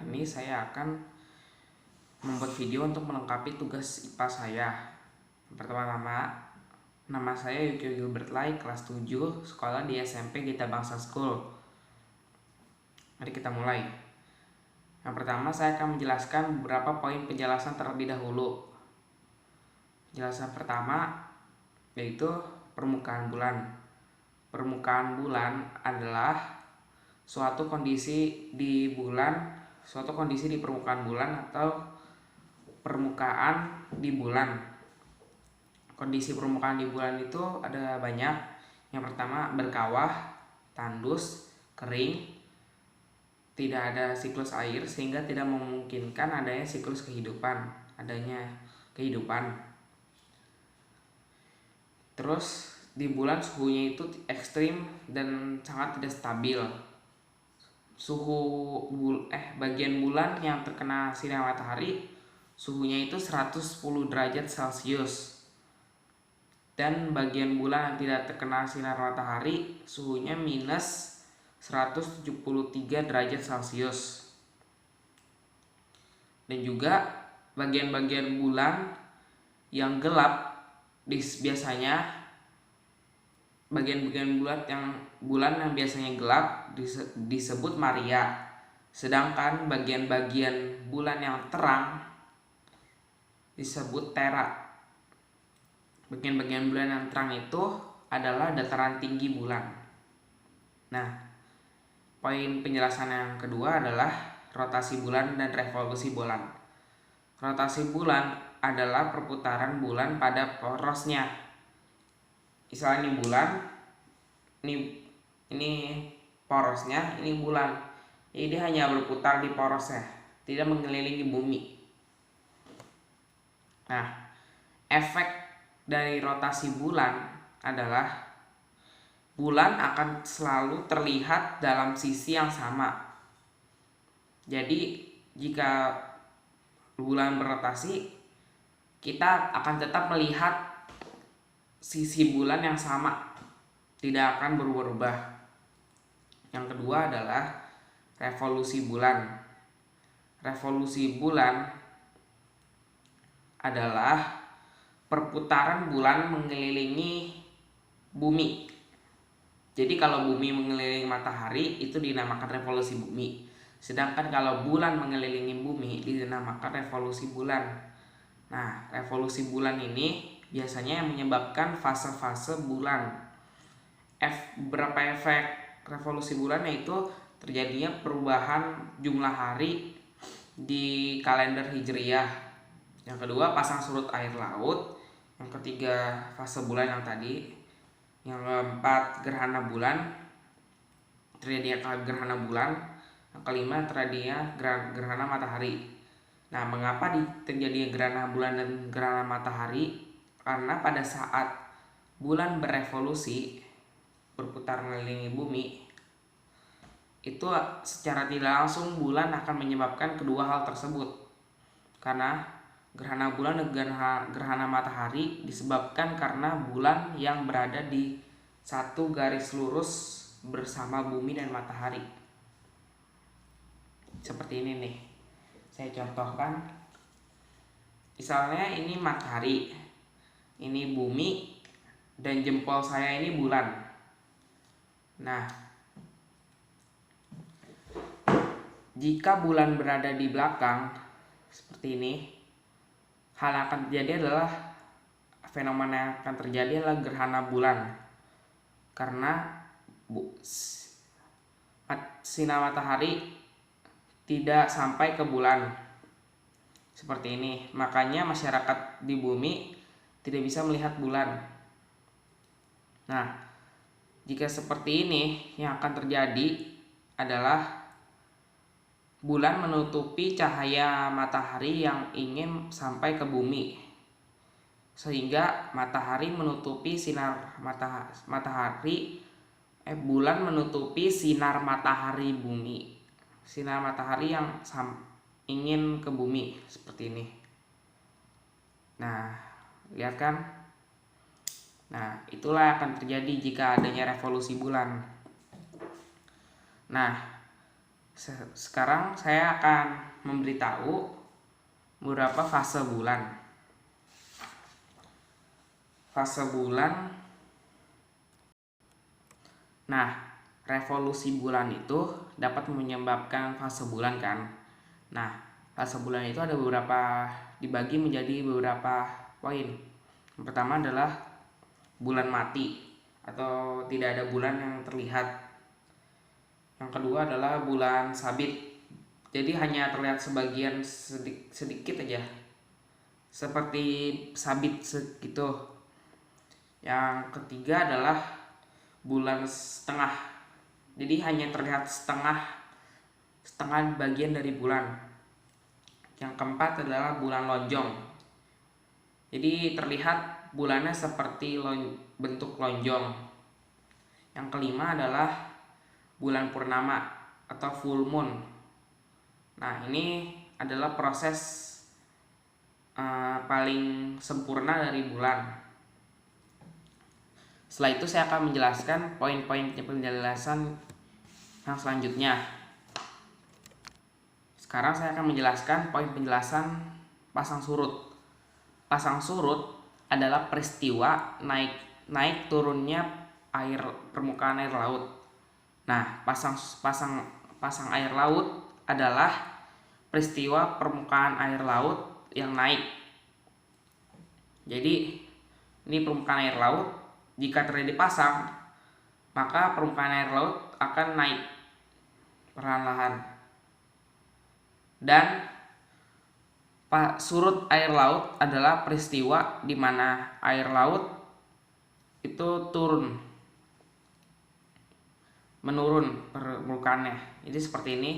ini saya akan membuat video untuk melengkapi tugas IPA saya. Pertama-tama, nama saya Yuki Gilbert Lai, kelas 7, sekolah di SMP Gita Bangsa School. Mari kita mulai. Yang pertama, saya akan menjelaskan beberapa poin penjelasan terlebih dahulu. Penjelasan pertama yaitu permukaan bulan. Permukaan bulan adalah suatu kondisi di permukaan bulan atau permukaan di bulan. Kondisi permukaan di bulan itu ada banyak. Yang pertama, berkawah, tandus, kering, tidak ada siklus air sehingga tidak memungkinkan adanya siklus kehidupan. Terus di bulan suhunya itu ekstrim dan sangat tidak stabil. Bagian bulan yang terkena sinar matahari suhunya itu 110 derajat Celcius, dan bagian bulan yang tidak terkena sinar matahari suhunya minus 173 derajat Celcius. Dan juga bagian-bagian bulan yang gelap biasanya bagian-bagian bulan yang biasanya gelap disebut Maria, sedangkan bagian-bagian bulan yang terang disebut Tera. Bagian-bagian bulan yang terang itu adalah dataran tinggi bulan. Nah, poin penjelasan yang kedua adalah rotasi bulan dan revolusi bulan. Rotasi bulan adalah perputaran bulan pada porosnya. Misalnya ini bulan, ini porosnya, ini bulan. Jadi dia hanya berputar di porosnya, tidak mengelilingi bumi. Nah, efek dari rotasi bulan adalah bulan akan selalu terlihat dalam sisi yang sama. Jadi jika bulan berotasi, kita akan tetap melihat sisi bulan yang sama, tidak akan berubah-ubah. Yang kedua adalah revolusi bulan. Revolusi bulan adalah perputaran bulan mengelilingi bumi. Jadi kalau bumi mengelilingi matahari itu dinamakan revolusi bumi. Sedangkan kalau bulan mengelilingi bumi dinamakan revolusi bulan. Nah, revolusi bulan ini biasanya yang menyebabkan fase-fase bulan. Beberapa efek revolusi bulan yaitu terjadinya perubahan jumlah hari di kalender Hijriyah. Yang kedua, pasang surut air laut. Yang ketiga, fase bulan yang tadi. Yang keempat, gerhana bulan. Terjadinya gerhana bulan. Yang kelima, terjadinya gerhana matahari. Nah, mengapa terjadinya gerhana bulan dan gerhana matahari? Karena pada saat bulan berevolusi berputar mengelilingi bumi, itu secara tidak langsung bulan akan menyebabkan kedua hal tersebut. Karena gerhana bulan dan gerhana matahari disebabkan karena bulan yang berada di satu garis lurus bersama bumi dan matahari. Seperti ini nih, saya contohkan. Misalnya ini matahari, ini bumi, dan jempol saya ini bulan. Nah, jika bulan berada di belakang seperti ini, hal yang akan terjadi adalah fenomena yang akan terjadi adalah gerhana bulan. Karena sinar matahari tidak sampai ke bulan. Seperti ini. Makanya masyarakat di bumi tidak bisa melihat bulan. Nah, jika seperti ini, yang akan terjadi adalah bulan menutupi cahaya matahari yang ingin sampai ke bumi, sehingga matahari menutupi sinar matahari. Bulan menutupi sinar matahari bumi, sinar matahari yang ingin ke bumi seperti ini. Nah, lihat kan? Nah, itulah yang akan terjadi jika adanya revolusi bulan. Nah, Sekarang saya akan memberitahu beberapa fase bulan. Fase bulan. Nah, revolusi bulan itu dapat menyebabkan fase bulan kan. Nah, fase bulan itu ada dibagi menjadi beberapa poin. Yang pertama adalah bulan mati atau tidak ada bulan yang terlihat. Yang kedua adalah bulan sabit. Jadi hanya terlihat sebagian sedikit aja. Seperti sabit segitu. Yang ketiga adalah bulan setengah. Jadi hanya terlihat setengah bagian dari bulan. Yang keempat adalah bulan lonjong. Jadi terlihat bulannya seperti bentuk lonjong. Yang kelima adalah bulan purnama atau full moon. Nah, ini adalah proses paling sempurna dari bulan. Setelah itu saya akan menjelaskan poin-poin penjelasan yang selanjutnya. Sekarang saya akan menjelaskan poin penjelasan pasang surut. Pasang surut adalah peristiwa naik turunnya permukaan air laut. Nah, pasang air laut adalah peristiwa permukaan air laut yang naik. Jadi, ini permukaan air laut. Jika terjadi pasang, maka permukaan air laut akan naik perlahan-lahan. Dan surut air laut adalah peristiwa di mana air laut itu menurun permukaannya. Jadi seperti ini.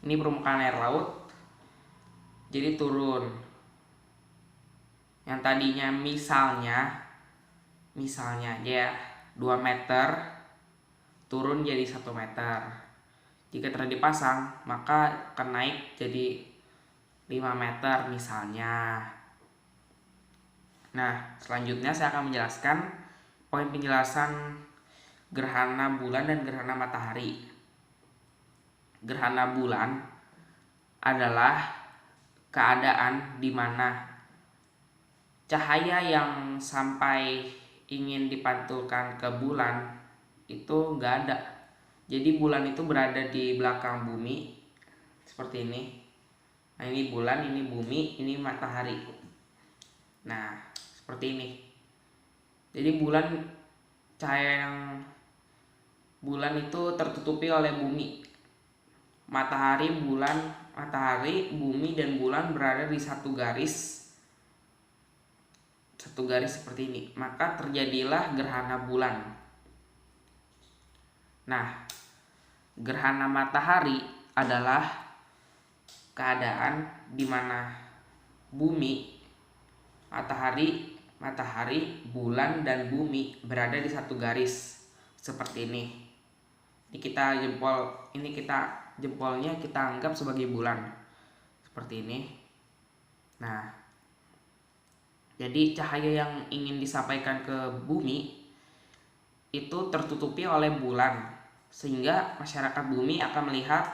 Ini permukaan air laut. Jadi turun. Yang tadinya misalnya dia 2 meter turun jadi 1 meter. Jika terjadi pasang, maka akan naik jadi 5 meter misalnya. Nah, selanjutnya saya akan menjelaskan poin penjelasan gerhana bulan dan gerhana matahari. Gerhana bulan adalah keadaan di mana cahaya yang sampai ingin dipantulkan ke bulan itu nggak ada. Jadi bulan itu berada di belakang bumi seperti ini. Nah, ini bulan, ini bumi, ini matahari. Nah, seperti ini. Jadi cahaya bulan itu tertutupi oleh bumi. Matahari, bumi dan bulan berada di satu garis seperti ini. Maka terjadilah gerhana bulan. Nah, gerhana matahari adalah keadaan di mana bumi, matahari, bulan dan bumi berada di satu garis seperti ini. Jempolnya kita anggap sebagai bulan seperti ini. Nah, jadi cahaya yang ingin disampaikan ke bumi itu tertutupi oleh bulan, sehingga masyarakat bumi akan melihat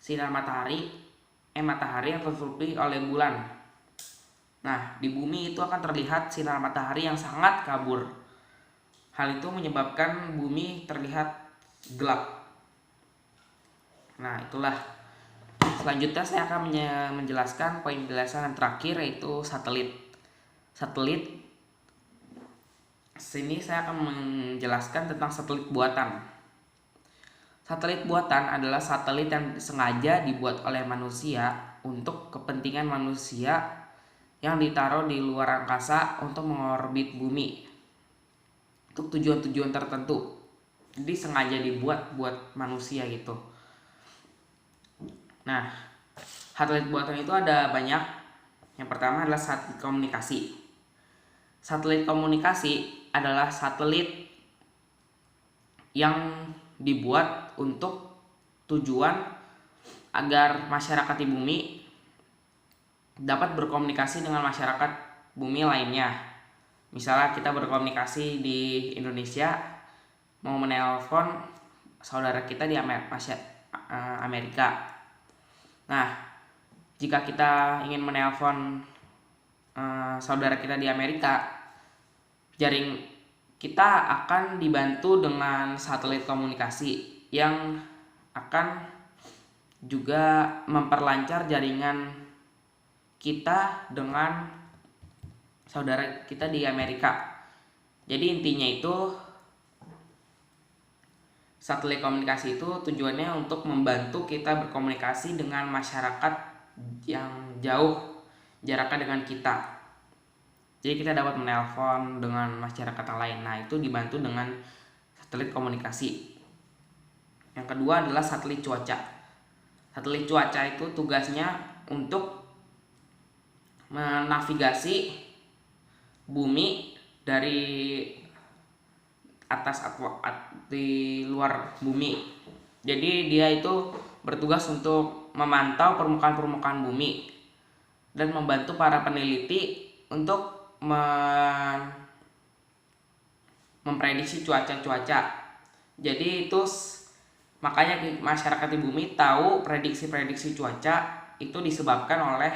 sinar matahari yang tertutupi oleh bulan. Nah, di bumi itu akan terlihat sinar matahari yang sangat kabur. Hal itu menyebabkan bumi terlihat gelap. Nah, itulah. Selanjutnya saya akan menjelaskan poin penjelasan yang terakhir, yaitu satelit. Sini saya akan menjelaskan tentang satelit buatan. Satelit buatan adalah satelit yang sengaja dibuat oleh manusia untuk kepentingan manusia yang ditaruh di luar angkasa untuk mengorbit bumi untuk tujuan-tujuan tertentu. Jadi sengaja dibuat buat manusia gitu. Nah, satelit buatan itu ada banyak. Yang pertama adalah satelit komunikasi. Satelit komunikasi adalah satelit yang dibuat untuk tujuan agar masyarakat di bumi dapat berkomunikasi dengan masyarakat bumi lainnya. Misalnya kita berkomunikasi di Indonesia, mau menelpon saudara kita di Amerika. Nah, jika kita ingin menelpon saudara kita di Amerika, jaring kita akan dibantu dengan satelit komunikasi yang akan juga memperlancar jaringan kita dengan saudara kita di Amerika. Jadi intinya itu satelit komunikasi itu tujuannya untuk membantu kita berkomunikasi dengan masyarakat yang jauh jaraknya dengan kita. Jadi kita dapat menelpon dengan masyarakat yang lain. Nah, itu dibantu dengan satelit komunikasi. Yang kedua adalah satelit cuaca. Satelit cuaca itu tugasnya untuk menavigasi bumi dari atas atau di luar bumi. Jadi dia itu bertugas untuk memantau permukaan bumi dan membantu para peneliti untuk memprediksi cuaca. Jadi itu makanya masyarakat di bumi tahu prediksi cuaca itu disebabkan oleh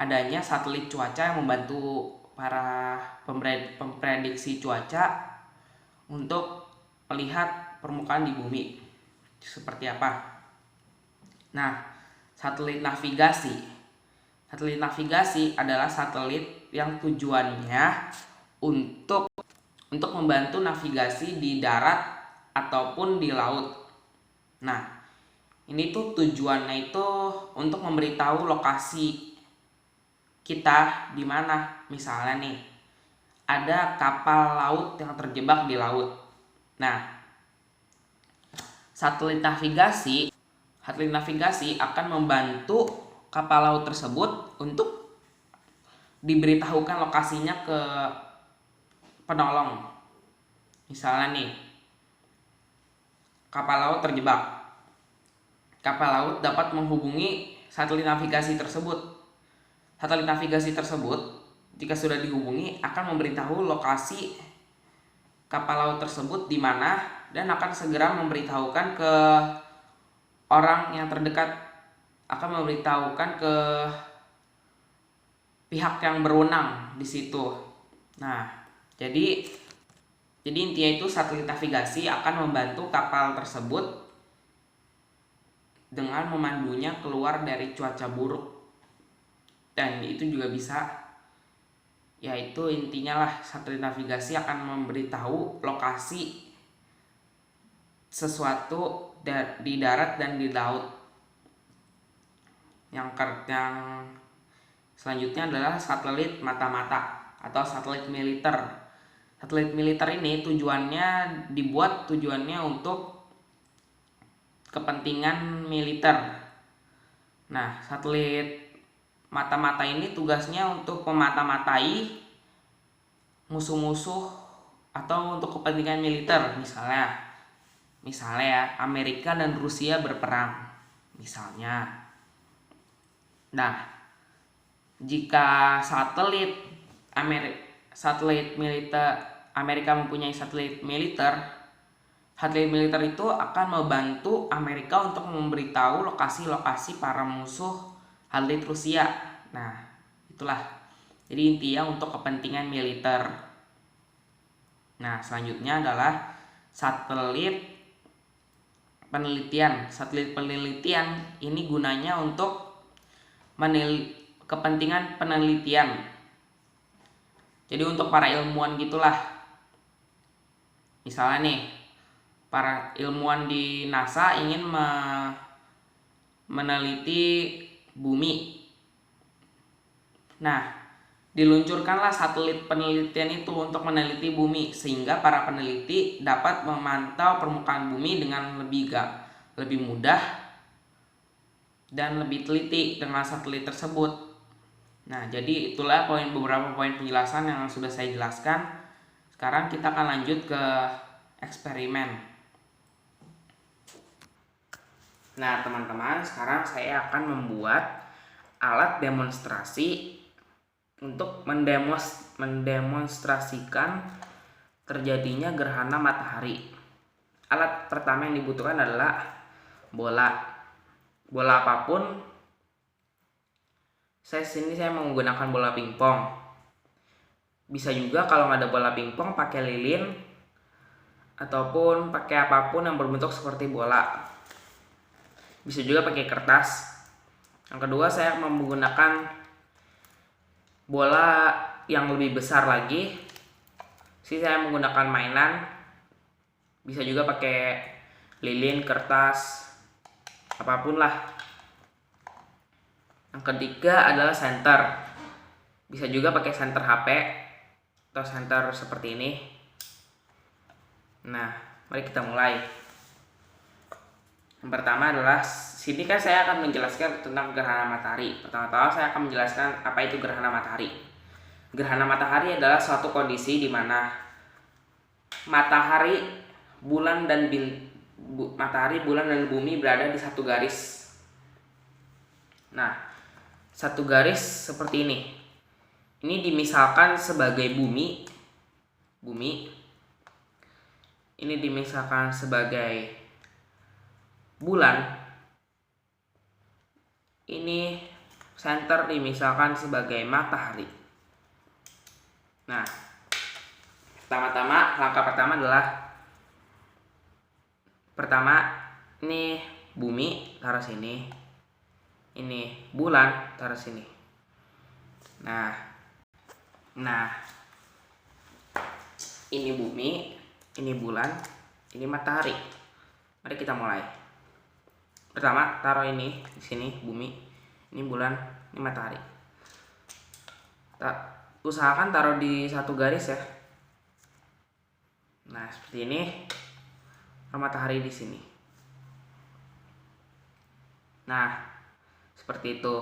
adanya satelit cuaca yang membantu para pemprediksi cuaca untuk melihat permukaan di bumi seperti apa. Nah, satelit navigasi. Satelit navigasi adalah satelit yang tujuannya untuk membantu navigasi di darat ataupun di laut. Nah, ini tuh tujuannya itu untuk memberitahu lokasi kita di mana. Misalnya nih, ada kapal laut yang terjebak di laut. Nah, satelit navigasi akan membantu kapal laut tersebut untuk diberitahukan lokasinya ke penolong. Misalnya nih, kapal laut terjebak. Kapal laut dapat menghubungi satelit navigasi tersebut. Satelit navigasi tersebut jika sudah dihubungi akan memberitahu lokasi kapal laut tersebut di mana dan akan segera memberitahukan ke orang yang terdekat, akan memberitahukan ke pihak yang berwenang di situ. Nah, jadi intinya itu satelit navigasi akan membantu kapal tersebut dengan memandunya keluar dari cuaca buruk. Dan itu juga bisa, yaitu intinya lah satelit navigasi akan memberitahu lokasi sesuatu di darat dan di laut. Yang selanjutnya adalah satelit mata-mata atau satelit militer. Satelit militer ini tujuannya untuk kepentingan militer. Nah, satelit mata-mata ini tugasnya untuk memata-matai musuh-musuh atau untuk kepentingan militer. Misalnya Amerika dan Rusia berperang misalnya. Nah, jika satelit militer Amerika mempunyai satelit militer itu akan membantu Amerika untuk memberitahu lokasi-lokasi para musuh satelit Rusia. Nah, itulah. Jadi intinya untuk kepentingan militer. Nah, selanjutnya adalah satelit penelitian. Satelit penelitian ini gunanya untuk kepentingan penelitian. Jadi untuk para ilmuwan gitulah. Misalnya nih, para ilmuwan di NASA ingin meneliti bumi. Nah, diluncurkanlah satelit penelitian itu untuk meneliti bumi sehingga para peneliti dapat memantau permukaan bumi dengan lebih mudah dan lebih teliti dengan satelit tersebut. Nah, jadi itulah beberapa poin penjelasan yang sudah saya jelaskan. Sekarang kita akan lanjut ke eksperimen. Nah, teman-teman, sekarang saya akan membuat alat demonstrasi untuk mendemonstrasikan terjadinya gerhana matahari. Alat pertama yang dibutuhkan adalah bola apapun. Saya menggunakan bola pingpong. Bisa juga kalau nggak ada bola pingpong pakai lilin ataupun pakai apapun yang berbentuk seperti bola. Bisa juga pakai kertas. Yang kedua, saya menggunakan bola yang lebih besar lagi. Saya menggunakan mainan. Bisa juga pakai lilin, kertas, apapun lah. Yang ketiga adalah senter. Bisa juga pakai senter HP atau senter seperti ini. Nah, mari kita mulai. Yang pertama adalah, sini kan saya akan menjelaskan tentang gerhana matahari. Pertama-tama saya akan menjelaskan apa itu gerhana matahari. Gerhana matahari adalah suatu kondisi di mana matahari, bulan dan bumi berada di satu garis. Nah, satu garis seperti ini. Ini dimisalkan sebagai bumi. Ini dimisalkan sebagai bulan. Ini center dimisalkan sebagai matahari. Nah, langkah pertama adalah ini bumi taruh sini. Ini bulan taruh sini. Nah, ini bumi, ini bulan, ini matahari. Mari kita mulai. Pertama, taruh ini di sini bumi, ini bulan, ini matahari. Usahakan taruh di satu garis ya. Nah, seperti ini. Matahari di sini. Nah, seperti itu.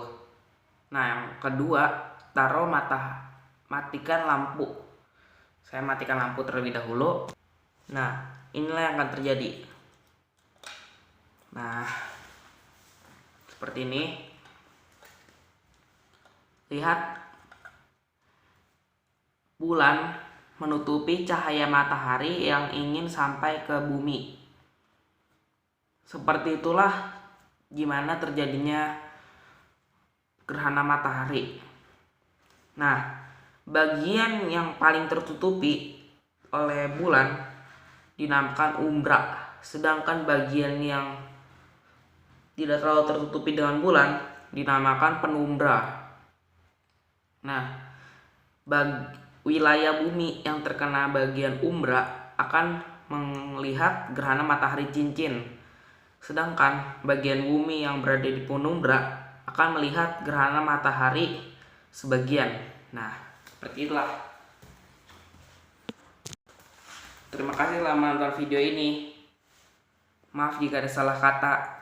Nah, yang kedua, matikan lampu. Saya matikan lampu terlebih dahulu. Nah, inilah yang akan terjadi. Nah, seperti ini. Lihat, bulan menutupi cahaya matahari yang ingin sampai ke bumi. Seperti itulah gimana terjadinya gerhana matahari. Nah, bagian yang paling tertutupi oleh bulan dinamakan umbra, sedangkan bagian yang tidak terlalu tertutupi dengan bulan dinamakan penumbra. Nah, wilayah bumi yang terkena bagian umbra akan melihat gerhana matahari cincin, sedangkan bagian bumi yang berada di penumbra akan melihat gerhana matahari sebagian. Nah, seperti itulah. Terima kasih telah menonton video ini. Maaf jika ada salah kata.